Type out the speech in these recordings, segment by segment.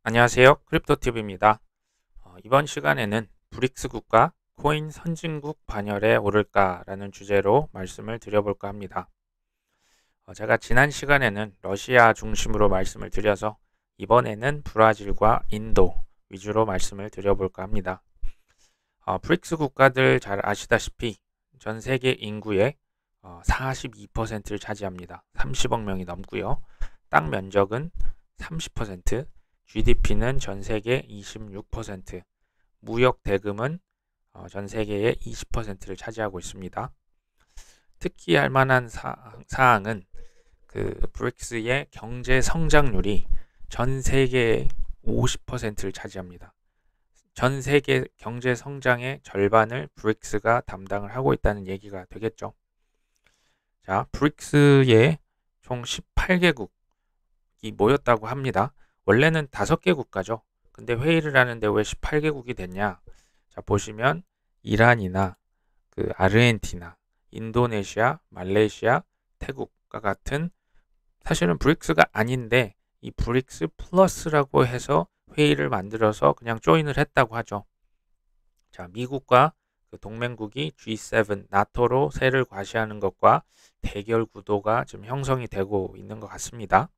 안녕하세요. 크립토TV입니다. 이번 시간에는 브릭스 국가 코인 선진국 반열에 오를까라는 주제로 말씀을 드려볼까 합니다. 제가 지난 시간에는 러시아 중심으로 말씀을 드려서 이번에는 브라질과 인도 위주로 말씀을 드려볼까 합니다. 브릭스 국가들 잘 아시다시피 전 세계 인구의 42%를 차지합니다. 30억 명이 넘고요. 땅 면적은 30%, GDP는 전 세계 26%, 무역 대금은 전 세계의 20%를 차지하고 있습니다. 특히 할 만한 사항은 그 브릭스의 경제 성장률이 전 세계의 50%를 차지합니다. 전 세계 경제 성장의 절반을 브릭스가 담당을 하고 있다는 얘기가 되겠죠. 자, 브릭스에 총 18개국이 모였다고 합니다. 원래는 5개 국가죠. 근데 회의를 하는데 왜 18개국이 됐냐? 자, 보시면 이란이나 그 아르헨티나, 인도네시아, 말레이시아, 태국과 같은 사실은 브릭스가 아닌데 이 브릭스 플러스라고 해서 회의를 만들어서 그냥 조인을 했다고 하죠. 자, 미국과 그 동맹국이 G7, 나토로 세를 과시하는 것과 대결 구도가 지금 형성이 되고 있는 것 같습니다.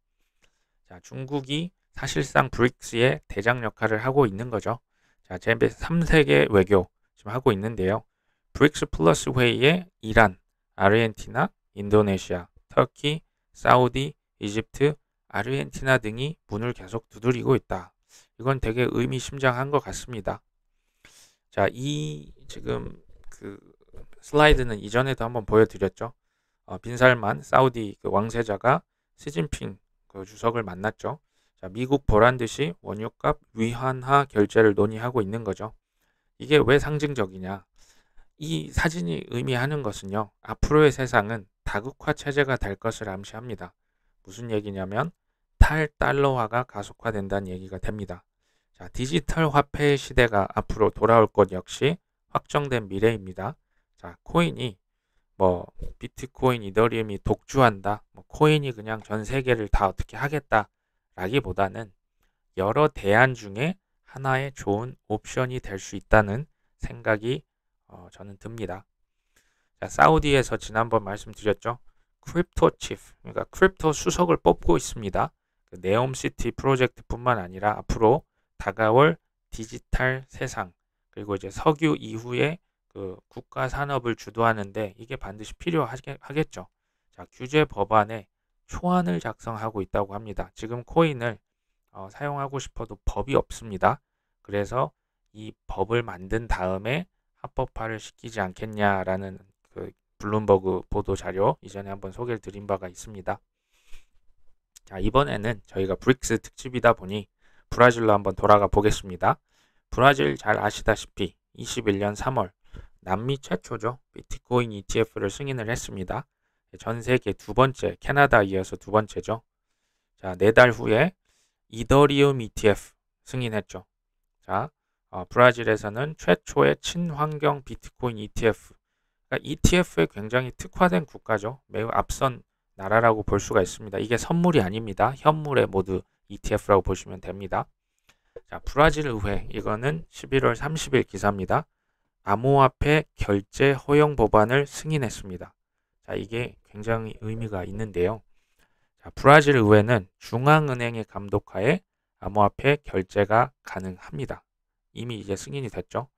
자, 중국이 사실상 브릭스의 대장 역할을 하고 있는 거죠. 자, 제3세계 외교 지금 하고 있는데요. 브릭스 플러스 회의에 이란, 아르헨티나, 인도네시아, 터키, 사우디, 이집트, 아르헨티나 등이 문을 계속 두드리고 있다. 이건 되게 의미심장한 것 같습니다. 자, 이 지금 그 슬라이드는 이전에도 한번 보여드렸죠. 빈살만 사우디 그 왕세자가 시진핑 그 주석을 만났죠. 자, 미국 보란 듯이 원유값 위안화 결제를 논의하고 있는 거죠. 이게 왜 상징적이냐? 이 사진이 의미하는 것은요. 앞으로의 세상은 다극화 체제가 될 것을 암시합니다. 무슨 얘기냐면 탈달러화가 가속화된다는 얘기가 됩니다. 자, 디지털 화폐의 시대가 앞으로 돌아올 것 역시 확정된 미래입니다. 자, 코인이 뭐 비트코인, 이더리움이 독주한다. 뭐 코인이 그냥 전 세계를 다 어떻게 하겠다라기보다는 여러 대안 중에 하나의 좋은 옵션이 될 수 있다는 생각이 저는 듭니다. 자, 사우디에서 지난번 말씀드렸죠. 크립토 치프, 그러니까 크립토 수석을 뽑고 있습니다. 그 네옴시티 프로젝트뿐만 아니라 앞으로 다가올 디지털 세상, 그리고 이제 석유 이후에 그 국가 산업을 주도하는데 이게 반드시 필요하겠죠. 자, 규제 법안에 초안을 작성하고 있다고 합니다. 지금 코인을 사용하고 싶어도 법이 없습니다. 그래서 이 법을 만든 다음에 합법화를 시키지 않겠냐라는 그 블룸버그 보도 자료 이전에 한번 소개를 드린 바가 있습니다. 자, 이번에는 저희가 브릭스 특집이다 보니 브라질로 한번 돌아가 보겠습니다. 브라질 잘 아시다시피 21년 3월 남미 최초죠. 비트코인 ETF를 승인을 했습니다. 전 세계 두 번째, 캐나다 이어서 두 번째죠. 자, 4달 후에 이더리움 ETF 승인했죠. 자, 브라질에서는 최초의 친환경 비트코인 ETF. 그러니까 ETF에 굉장히 특화된 국가죠. 매우 앞선 나라라고 볼 수가 있습니다. 이게 선물이 아닙니다. 현물에 모두 ETF라고 보시면 됩니다. 자, 브라질 의회 이거는 11월 30일 기사입니다. 암호화폐 결제 허용 법안을 승인했습니다. 자, 이게 굉장히 의미가 있는데요. 자, 브라질 의회는 중앙은행의 감독하에 암호화폐 결제가 가능합니다. 이미 이제 승인이 됐죠.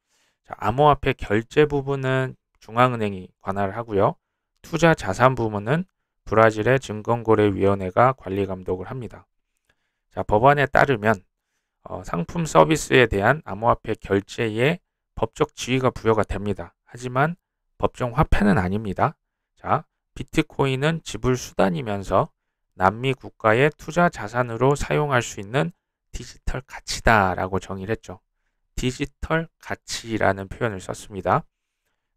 자, 암호화폐 결제 부분은 중앙은행이 관할을 하고요. 투자 자산 부문은 브라질의 증권거래위원회가 관리 감독을 합니다. 자, 법안에 따르면 상품 서비스에 대한 암호화폐 결제에 법적 지위가 부여가 됩니다. 하지만 법정 화폐는 아닙니다. 자, 비트코인은 지불 수단이면서 남미 국가의 투자 자산으로 사용할 수 있는 디지털 가치다라고 정의를 했죠. 디지털 가치라는 표현을 썼습니다.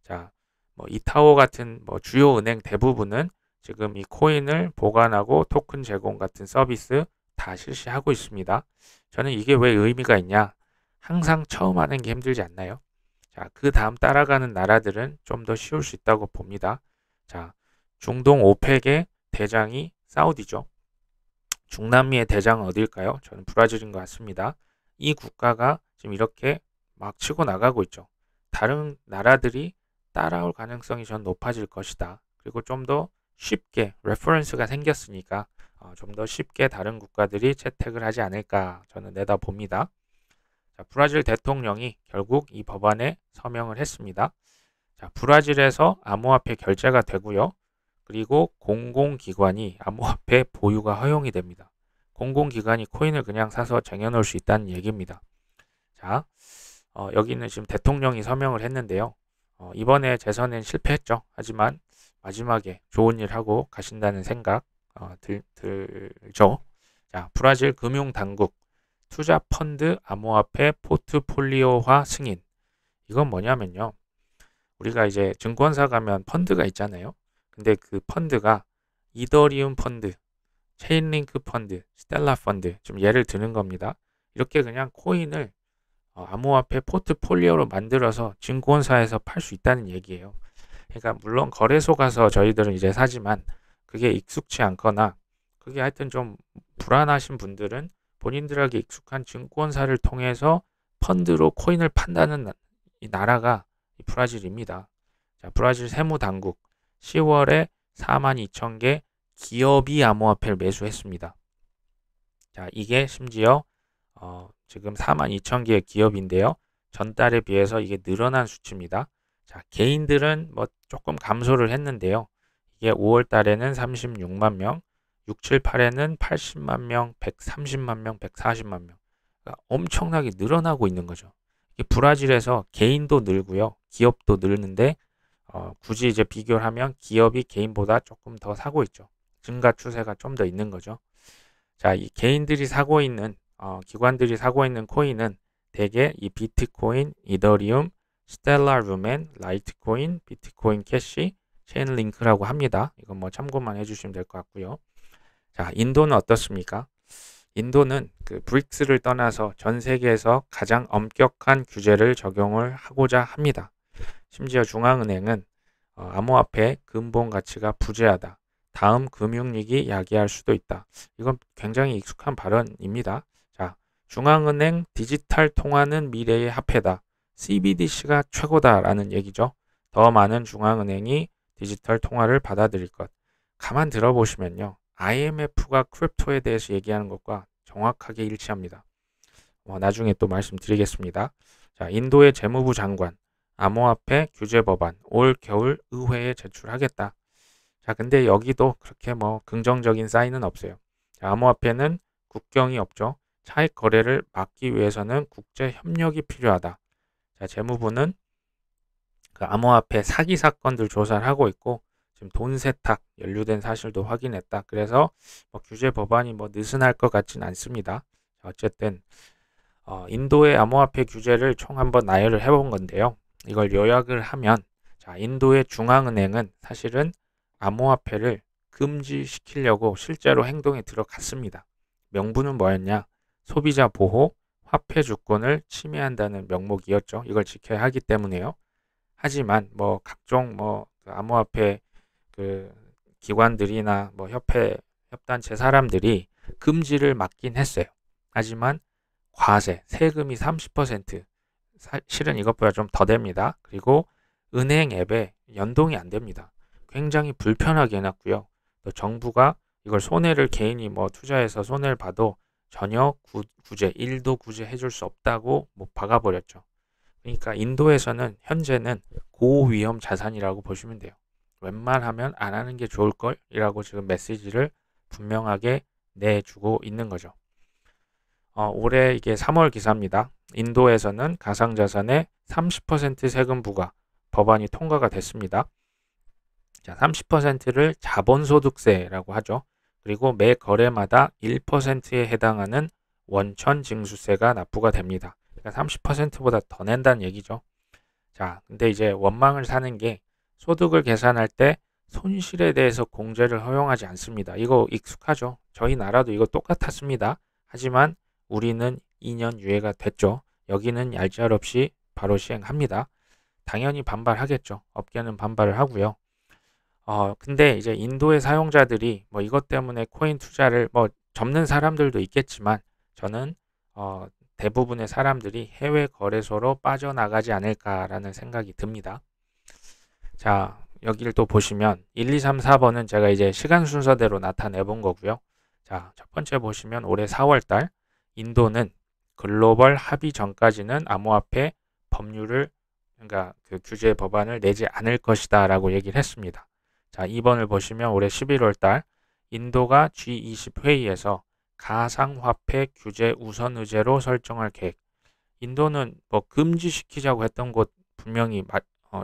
자, 뭐 이타오 같은 뭐 주요 은행 대부분은 지금 이 코인을 보관하고 토큰 제공 같은 서비스 다 실시하고 있습니다. 저는 이게 왜 의미가 있냐? 항상 처음 하는 게 힘들지 않나요? 자, 그 다음 따라가는 나라들은 좀 더 쉬울 수 있다고 봅니다. 자, 중동 오펙의 대장이 사우디죠. 중남미의 대장은 어딜까요? 저는 브라질인 것 같습니다. 이 국가가 지금 이렇게 막 치고 나가고 있죠. 다른 나라들이 따라올 가능성이 전 높아질 것이다. 그리고 좀 더 쉽게 레퍼런스가 생겼으니까 좀 더 쉽게 다른 국가들이 채택을 하지 않을까 저는 내다봅니다. 자, 브라질 대통령이 결국 이 법안에 서명을 했습니다. 자, 브라질에서 암호화폐 결제가 되고요. 그리고 공공기관이 암호화폐 보유가 허용이 됩니다. 공공기관이 코인을 그냥 사서 쟁여놓을 수 있다는 얘기입니다. 자, 여기는 지금 대통령이 서명을 했는데요. 이번에 재선엔 실패했죠. 하지만 마지막에 좋은 일 하고 가신다는 생각 들죠. 자, 브라질 금융당국 투자 펀드 암호화폐 포트폴리오화 승인. 이건 뭐냐면요. 우리가 이제 증권사 가면 펀드가 있잖아요. 근데 그 펀드가 이더리움 펀드, 체인링크 펀드, 스텔라 펀드 좀 예를 드는 겁니다. 이렇게 그냥 코인을 암호화폐 포트폴리오로 만들어서 증권사에서 팔 수 있다는 얘기예요. 그러니까 물론 거래소 가서 저희들은 이제 사지만 그게 익숙치 않거나 그게 하여튼 좀 불안하신 분들은 본인들에게 익숙한 증권사를 통해서 펀드로 코인을 판다는 이 나라가 이 브라질입니다. 자, 브라질 세무당국 10월에 42,000개 기업이 암호화폐를 매수했습니다. 자, 이게 심지어 지금 42,000개의 기업인데요. 전달에 비해서 이게 늘어난 수치입니다. 자, 개인들은 뭐 조금 감소를 했는데요. 이게 5월 달에는 36만 명, 6, 7, 8에는 80만 명, 130만 명, 140만 명. 그러니까 엄청나게 늘어나고 있는 거죠. 이게 브라질에서 개인도 늘고요. 기업도 늘는데 굳이 이제 비교를 하면 기업이 개인보다 조금 더 사고 있죠. 증가 추세가 좀 더 있는 거죠. 자, 이 개인들이 사고 있는 기관들이 사고 있는 코인은 대개 이 비트코인, 이더리움, 스텔라 루멘, 라이트코인, 비트코인 캐시, 체인링크라고 합니다. 이건 뭐 참고만 해주시면 될 것 같고요. 자, 인도는 어떻습니까? 인도는 그 브릭스를 떠나서 전 세계에서 가장 엄격한 규제를 적용을 하고자 합니다. 심지어 중앙은행은 암호화폐 근본 가치가 부재하다. 다음 금융위기 야기할 수도 있다. 이건 굉장히 익숙한 발언입니다. 자, 중앙은행 디지털 통화는 미래의 화폐다. CBDC가 최고다라는 얘기죠. 더 많은 중앙은행이 디지털 통화를 받아들일 것. 가만 들어보시면요. IMF가 크립토에 대해서 얘기하는 것과 정확하게 일치합니다. 나중에 또 말씀드리겠습니다. 자, 인도의 재무부 장관, 암호화폐 규제 법안 올 겨울 의회에 제출하겠다. 자, 근데 여기도 그렇게 뭐 긍정적인 사인은 없어요. 자, 암호화폐는 국경이 없죠. 차익 거래를 막기 위해서는 국제 협력이 필요하다. 자, 재무부는 그 암호화폐 사기 사건들 조사를 하고 있고 지금 돈 세탁 연루된 사실도 확인했다. 그래서 뭐 규제 법안이 뭐 느슨할 것 같진 않습니다. 자, 어쨌든 인도의 암호화폐 규제를 총 한번 나열을 해본 건데요. 이걸 요약을 하면 자, 인도의 중앙은행은 사실은 암호화폐를 금지시키려고 실제로 행동에 들어갔습니다. 명분은 뭐였냐? 소비자 보호, 화폐 주권을 침해한다는 명목이었죠. 이걸 지켜야 하기 때문에요. 하지만 뭐 각종 그 암호화폐 그 기관들이나 뭐 협회 협단체 사람들이 금지를 막긴 했어요. 하지만 과세, 세금이 30%, 실은 이것보다 좀 더 됩니다. 그리고 은행 앱에 연동이 안 됩니다. 굉장히 불편하게 해놨고요. 또 정부가 이걸 손해를 개인이 뭐 투자해서 손해를 봐도 전혀 구제, 1도 구제해 줄 수 없다고 뭐 박아버렸죠. 그러니까 인도에서는 현재는 고위험 자산이라고 보시면 돼요. 웬만하면 안 하는 게 좋을 걸이라고 지금 메시지를 분명하게 내주고 있는 거죠. 올해 이게 3월 기사입니다. 인도에서는 가상자산의 30% 세금 부과 법안이 통과가 됐습니다. 자, 30%를 자본소득세라고 하죠. 그리고 매 거래마다 1%에 해당하는 원천 징수세가 납부가 됩니다. 그러니까 30%보다 더 낸다는 얘기죠. 자, 근데 이제 원망을 사는 게 소득을 계산할 때 손실에 대해서 공제를 허용하지 않습니다. 이거 익숙하죠? 저희 나라도 이거 똑같았습니다. 하지만 우리는 2년 유예가 됐죠. 여기는 얄짤없이 바로 시행합니다. 당연히 반발하겠죠. 업계는 반발을 하고요. 근데 이제 인도의 사용자들이 뭐 이것 때문에 코인 투자를 뭐 접는 사람들도 있겠지만 저는 대부분의 사람들이 해외 거래소로 빠져나가지 않을까라는 생각이 듭니다. 자, 여기를 또 보시면 1, 2, 3, 4번은 제가 이제 시간 순서대로 나타내 본 거고요. 자, 첫 번째 보시면 올해 4월달 인도는 글로벌 합의 전까지는 암호화폐 법률을, 그러니까 그 규제 법안을 내지 않을 것이다 라고 얘기를 했습니다. 자, 2번을 보시면 올해 11월달 인도가 G20 회의에서 가상화폐 규제 우선 의제로 설정할 계획. 인도는 뭐 금지시키자고 했던 곳 분명히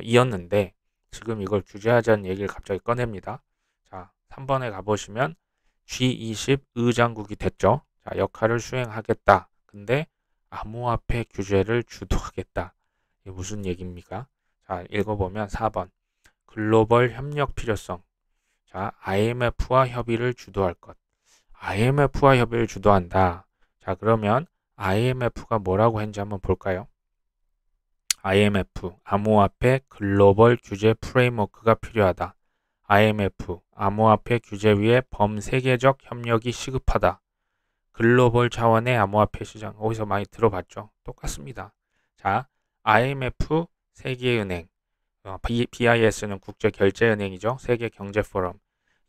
이었는데 지금 이걸 규제하자는 얘기를 갑자기 꺼냅니다. 자, 3번에 가보시면 G20 의장국이 됐죠. 자, 역할을 수행하겠다. 근데 암호화폐 규제를 주도하겠다. 이게 무슨 얘기입니까? 자, 읽어보면 4번. 글로벌 협력 필요성. 자, IMF와 협의를 주도할 것. IMF와 협의를 주도한다. 자, 그러면 IMF가 뭐라고 했는지 한번 볼까요? IMF, 암호화폐 글로벌 규제 프레임워크가 필요하다. IMF, 암호화폐 규제 위에 범세계적 협력이 시급하다. 글로벌 차원의 암호화폐 시장, 어디서 많이 들어봤죠? 똑같습니다. 자, IMF, 세계은행, BIS는 국제결제은행이죠. 세계경제포럼.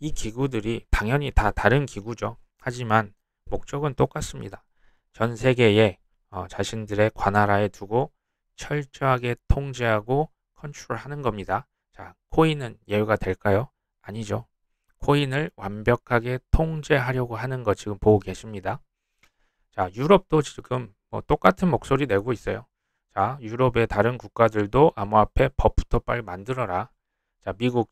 이 기구들이 당연히 다 다른 기구죠. 하지만 목적은 똑같습니다. 전 세계에 자신들의 관할하에 두고 철저하게 통제하고 컨트롤하는 겁니다. 자, 코인은 예외가 될까요? 아니죠. 코인을 완벽하게 통제하려고 하는 거 지금 보고 계십니다. 자, 유럽도 지금 똑같은 목소리 내고 있어요. 자, 유럽의 다른 국가들도 암호화폐 법부터 빨리 만들어라. 자, 미국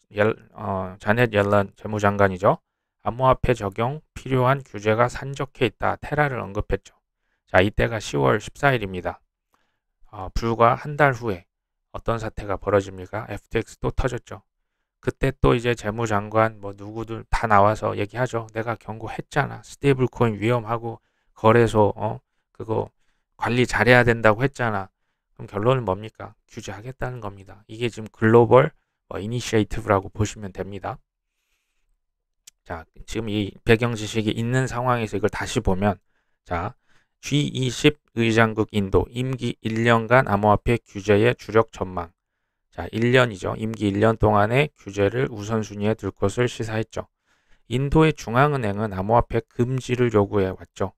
자넷 옐런 재무장관이죠. 암호화폐 적용 필요한 규제가 산적해 있다. 테라를 언급했죠. 자, 이때가 10월 14일입니다. 불과 한 달 후에 어떤 사태가 벌어집니까? FTX 또 터졌죠. 그때 또 이제 재무장관 누구들 다 나와서 얘기하죠. 내가 경고했잖아. 스테이블 코인 위험하고 거래소 그거 관리 잘해야 된다고 했잖아. 그럼 결론은 뭡니까? 규제하겠다는 겁니다. 이게 지금 글로벌 이니시에이티브라고 보시면 됩니다. 자, 지금 이 배경 지식이 있는 상황에서 이걸 다시 보면, 자, G20 의장국 인도 임기 1년간 암호화폐 규제의 주력 전망. 자, 1년이죠. 임기 1년 동안의 규제를 우선순위에 둘 것을 시사했죠. 인도의 중앙은행은 암호화폐 금지를 요구해 왔죠.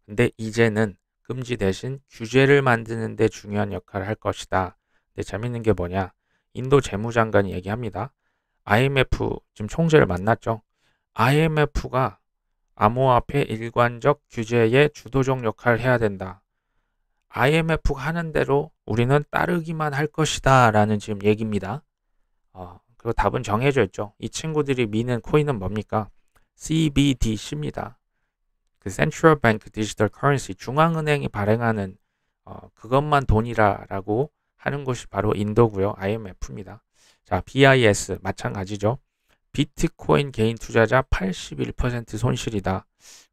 근데 이제는 금지 대신 규제를 만드는 데 중요한 역할을 할 것이다. 근데 재밌는 게 뭐냐? 인도 재무장관이 얘기합니다. IMF 지금 총재를 만났죠. IMF가 암호화폐 일관적 규제의 주도적 역할을 해야 된다. IMF가 하는 대로 우리는 따르기만 할 것이다 라는 지금 얘기입니다. 그리고 답은 정해져 있죠. 이 친구들이 미는 코인은 뭡니까? CBDC입니다. 그 Central Bank Digital Currency, 중앙은행이 발행하는 그것만 돈이라고 하는 곳이 바로 인도고요. IMF입니다. 자, BIS 마찬가지죠. 비트코인 개인 투자자 81% 손실이다.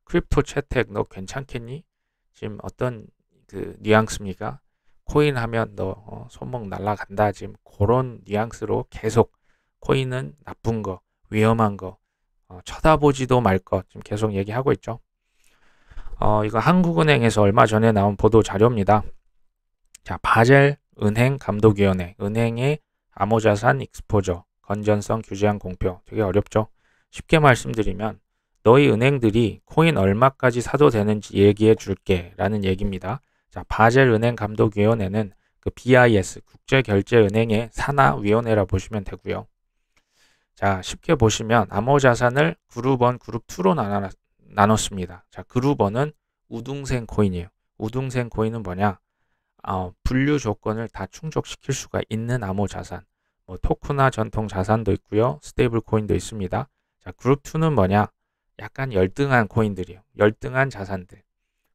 크립토 채택 너 괜찮겠니? 지금 어떤 그 뉘앙스입니까? 코인 하면 너 손목 날라간다. 지금 그런 뉘앙스로 계속 코인은 나쁜 거, 위험한 거, 쳐다보지도 말 것 지금 계속 얘기하고 있죠. 이거 한국은행에서 얼마 전에 나온 보도 자료입니다. 자, 바젤 은행 감독위원회, 은행의 암호자산 익스포저, 건전성 규제안 공표. 되게 어렵죠? 쉽게 말씀드리면 너희 은행들이 코인 얼마까지 사도 되는지 얘기해 줄게 라는 얘기입니다. 자, 바젤 은행 감독위원회는 그 BIS, 국제결제은행의 산하위원회라 보시면 되고요. 자, 쉽게 보시면 암호자산을 그룹 1, 그룹 2로 나눴습니다. 자, 그룹 1은 우등생 코인이에요. 우등생 코인은 뭐냐? 분류 조건을 다 충족시킬 수가 있는 암호자산. 토크나 전통 자산도 있고요. 스테이블 코인도 있습니다. 자, 그룹 2는 뭐냐? 약간 열등한 코인들이에요. 열등한 자산들.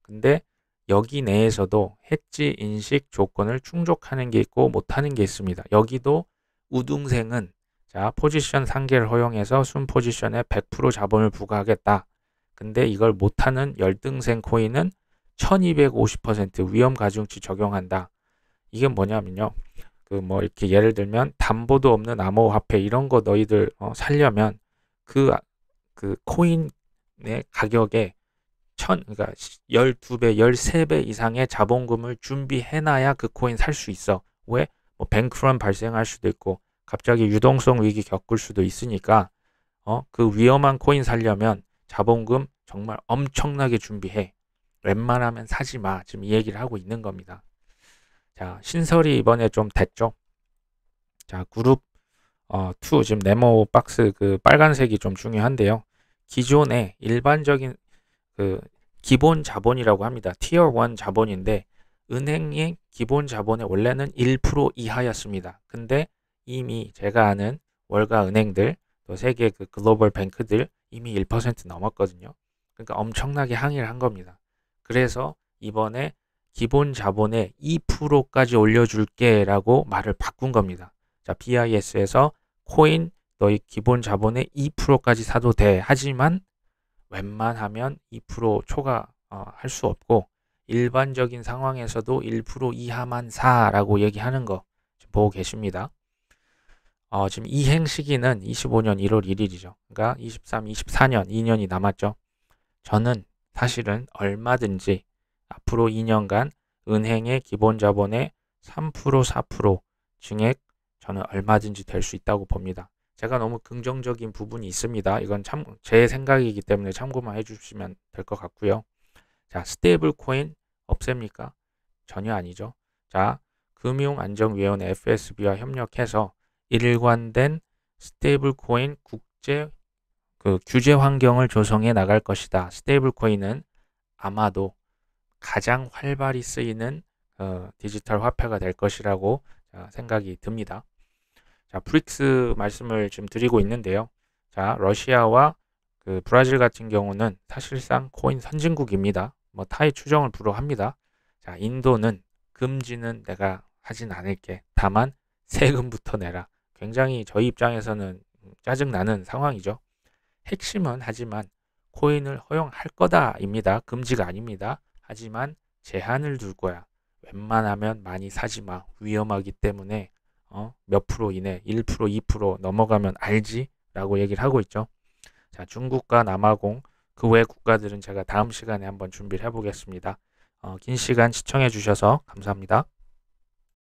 근데 여기 내에서도 해지 인식 조건을 충족하는 게 있고 못하는 게 있습니다. 여기도 우등생은 자, 포지션 상계를 허용해서 순 포지션에 100% 자본을 부과하겠다. 근데 이걸 못하는 열등생 코인은 1250% 위험 가중치 적용한다. 이게 뭐냐면요. 이렇게 예를 들면 담보도 없는 암호화폐 이런 거 너희들 살려면 그 코인의 가격에 그러니까 12배, 13배 이상의 자본금을 준비해놔야 그 코인 살 수 있어. 왜? 뭐 뱅크런 발생할 수도 있고 갑자기 유동성 위기 겪을 수도 있으니까 그 위험한 코인 살려면 자본금 정말 엄청나게 준비해. 웬만하면 사지 마. 지금 이 얘기를 하고 있는 겁니다. 자, 신설이 이번에 좀 됐죠. 자, 그룹 2 지금 네모 박스 그 빨간색이 좀 중요한데요. 기존의 일반적인 그 기본 자본이라고 합니다. 티어 1 자본인데 은행의 기본 자본의 원래는 1% 이하였습니다. 근데 이미 제가 아는 월가 은행들 또 세계 그 글로벌 뱅크들 이미 1% 넘었거든요. 그러니까 엄청나게 항의를 한 겁니다. 그래서 이번에 기본 자본의 2%까지 올려줄게 라고 말을 바꾼 겁니다. 자, BIS에서 코인 너희 기본 자본의 2%까지 사도 돼. 하지만 웬만하면 2% 초과 할 수 없고 일반적인 상황에서도 1% 이하만 사라고 얘기하는 거 지금 보고 계십니다. 지금 이행 시기는 25년 1월 1일이죠. 그러니까 23, 24년 2년이 남았죠. 저는 사실은 얼마든지 앞으로 2년간 은행의 기본 자본의 3%, 4% 증액 저는 얼마든지 될 수 있다고 봅니다. 제가 너무 긍정적인 부분이 있습니다. 이건 참 제 생각이기 때문에 참고만 해주시면 될 것 같고요. 자, 스테이블 코인 없앱니까? 전혀 아니죠. 자, 금융안정위원회 FSB와 협력해서 일관된 스테이블 코인 국제 그 규제 환경을 조성해 나갈 것이다. 스테이블 코인은 아마도 가장 활발히 쓰이는 디지털 화폐가 될 것이라고 생각이 듭니다. 자, 브릭스 말씀을 지금 드리고 있는데요. 자, 러시아와 그 브라질 같은 경우는 사실상 코인 선진국입니다. 뭐 타의 추정을 불허합니다. 자, 인도는 금지는 내가 하진 않을게. 다만 세금부터 내라. 굉장히 저희 입장에서는 짜증나는 상황이죠. 핵심은 하지만 코인을 허용할 거다입니다. 금지가 아닙니다. 하지만 제한을 둘 거야. 웬만하면 많이 사지 마. 위험하기 때문에 몇 프로 이내 1%, 2% 넘어가면 알지? 라고 얘기를 하고 있죠. 자, 중국과 남아공 그 외 국가들은 제가 다음 시간에 한번 준비를 해보겠습니다. 긴 시간 시청해 주셔서 감사합니다.